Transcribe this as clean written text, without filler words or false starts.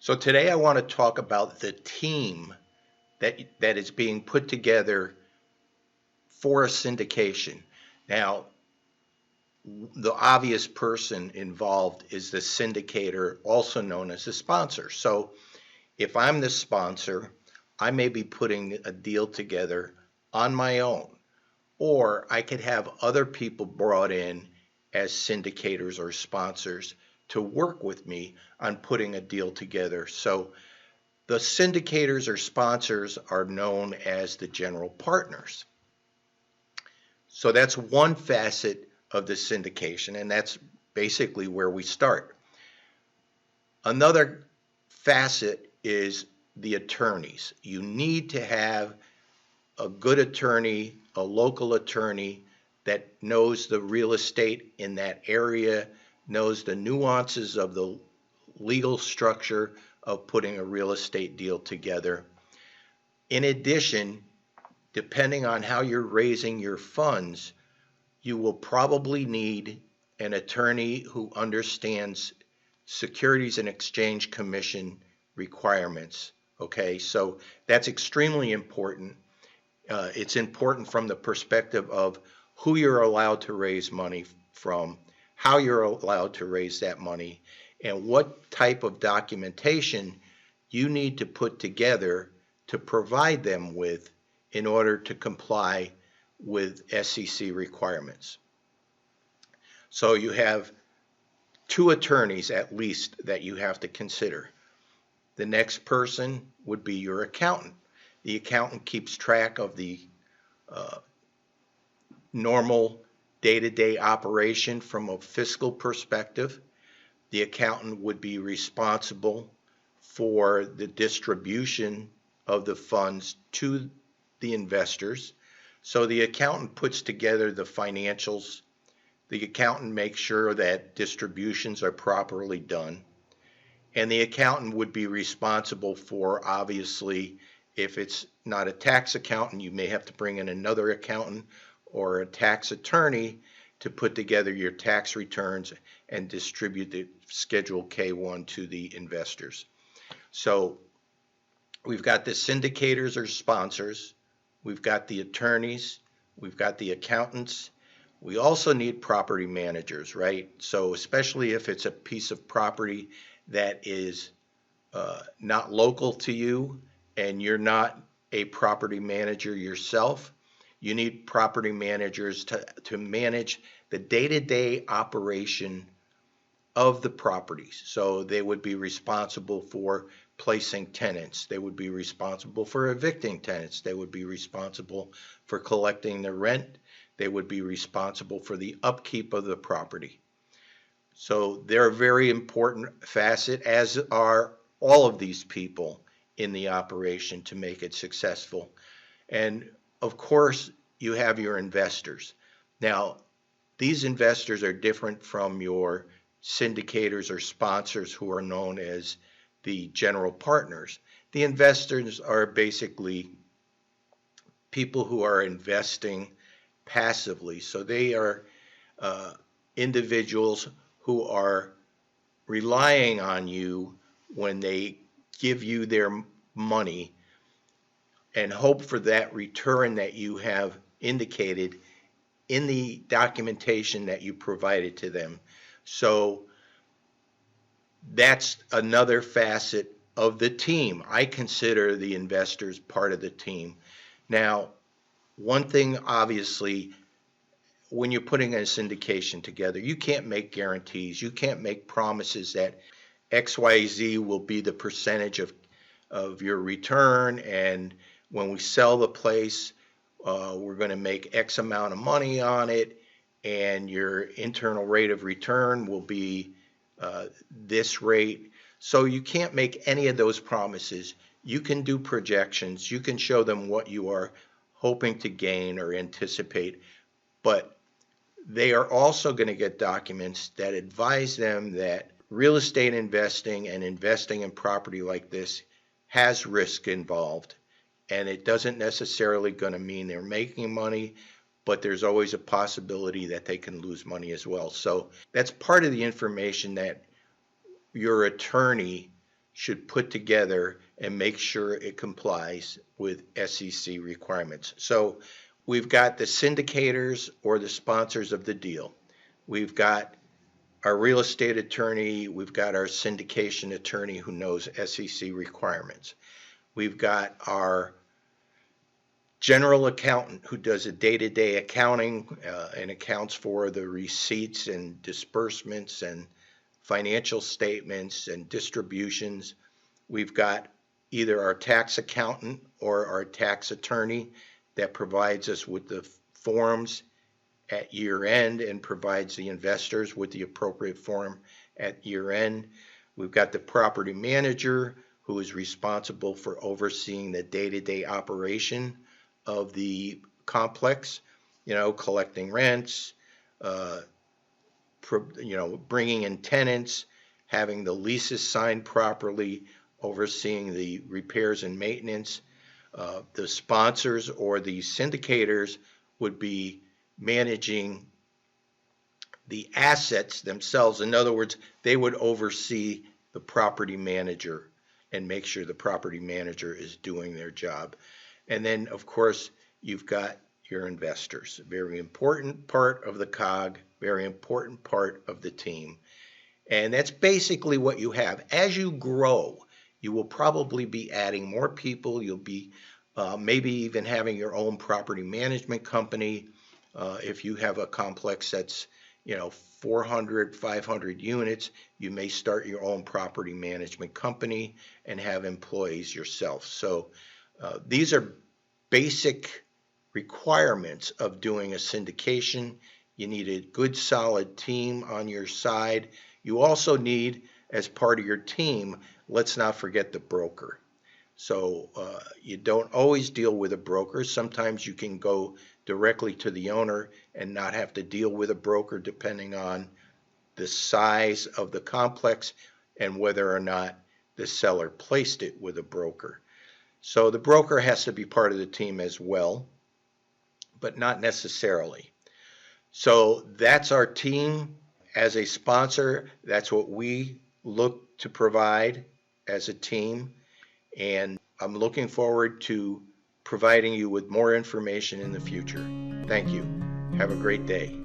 So today I want to talk about the team that is being put together for a syndication. Now, the obvious person involved is the syndicator, also known as the sponsor. So if I'm the sponsor, I may be putting a deal together on my own, or I could have other people brought in as syndicators or sponsors to work with me on putting a deal together. So the syndicators or sponsors are known as the general partners. So that's one facet of the syndication, and that's basically where we start. Another facet is the attorneys. You need to have a good attorney, a local attorney that knows the real estate in that area, knows the nuances of the legal structure of putting a real estate deal together. In addition, depending on how you're raising your funds, you will probably need an attorney who understands Securities and Exchange Commission requirements. Okay, so that's extremely important. It's important from the perspective of who you're allowed to raise money from, how you're allowed to raise that money, and what type of documentation you need to put together to provide them with in order to comply with SEC requirements. So you have two attorneys at least that you have to consider. The next person would be your accountant. The accountant keeps track of the normal day-to-day operation from a fiscal perspective. The accountant would be responsible for the distribution of the funds to the investors. So the accountant puts together the financials. The accountant makes sure that distributions are properly done. And the accountant would be responsible for, obviously, if it's not a tax accountant, you may have to bring in another accountant or a tax attorney to put together your tax returns and distribute the Schedule K-1 to the investors. So we've got the syndicators or sponsors, we've got the attorneys, we've got the accountants. We also need property managers, right? So especially if it's a piece of property that is not local to you and you're not a property manager yourself, you need property managers to manage the day-to-day operation of the properties. So they would be responsible for placing tenants. They would be responsible for evicting tenants. They would be responsible for collecting the rent. They would be responsible for the upkeep of the property. So they're a very important facet, as are all of these people in the operation to make it successful. And of course, you have your investors. Now, these investors are different from your syndicators or sponsors who are known as the general partners. The investors are basically people who are investing passively. So they are individuals who are relying on you when they give you their money and hope for that return that you have indicated in the documentation that you provided to them. So that's another facet of the team. I consider the investors part of the team. Now, one thing, obviously, when you're putting a syndication together, you can't make guarantees. You can't make promises that XYZ will be the percentage of your return, and when we sell the place, we're going to make X amount of money on it, and your internal rate of return will be this rate. So you can't make any of those promises. You can do projections. You can show them what you are hoping to gain or anticipate, but they are also going to get documents that advise them that real estate investing and investing in property like this has risk involved. And it doesn't necessarily going to mean they're making money, but there's always a possibility that they can lose money as well. So that's part of the information that your attorney should put together and make sure it complies with SEC requirements. So we've got the syndicators or the sponsors of the deal. We've got our real estate attorney, we've got our syndication attorney who knows SEC requirements. We've got our general accountant who does a day-to-day accounting and accounts for the receipts and disbursements and financial statements and distributions. We've got either our tax accountant or our tax attorney that provides us with the forms at year end and provides the investors with the appropriate form at year end. We've got the property manager who is responsible for overseeing the day-to-day operation of the complex, collecting rents, bringing in tenants, having the leases signed properly, overseeing the repairs and maintenance. The sponsors or the syndicators would be managing the assets themselves. In other words, they would oversee the property manager and make sure the property manager is doing their job. And then, of course, you've got your investors. Very important part of the cog, very important part of the team. And that's basically what you have. As you grow, you will probably be adding more people. You'll be maybe even having your own property management company. If you have a complex that's 400, 500 units, you may start your own property management company and have employees yourself. So these are basic requirements of doing a syndication. You need a good solid team on your side. You also need, as part of your team, let's not forget the broker. So you don't always deal with a broker. Sometimes you can go directly to the owner and not have to deal with a broker, depending on the size of the complex and whether or not the seller placed it with a broker. So the broker has to be part of the team as well, but not necessarily. So that's our team. As a sponsor, that's what we look to provide as a team. And I'm looking forward to providing you with more information in the future. Thank you. Have a great day.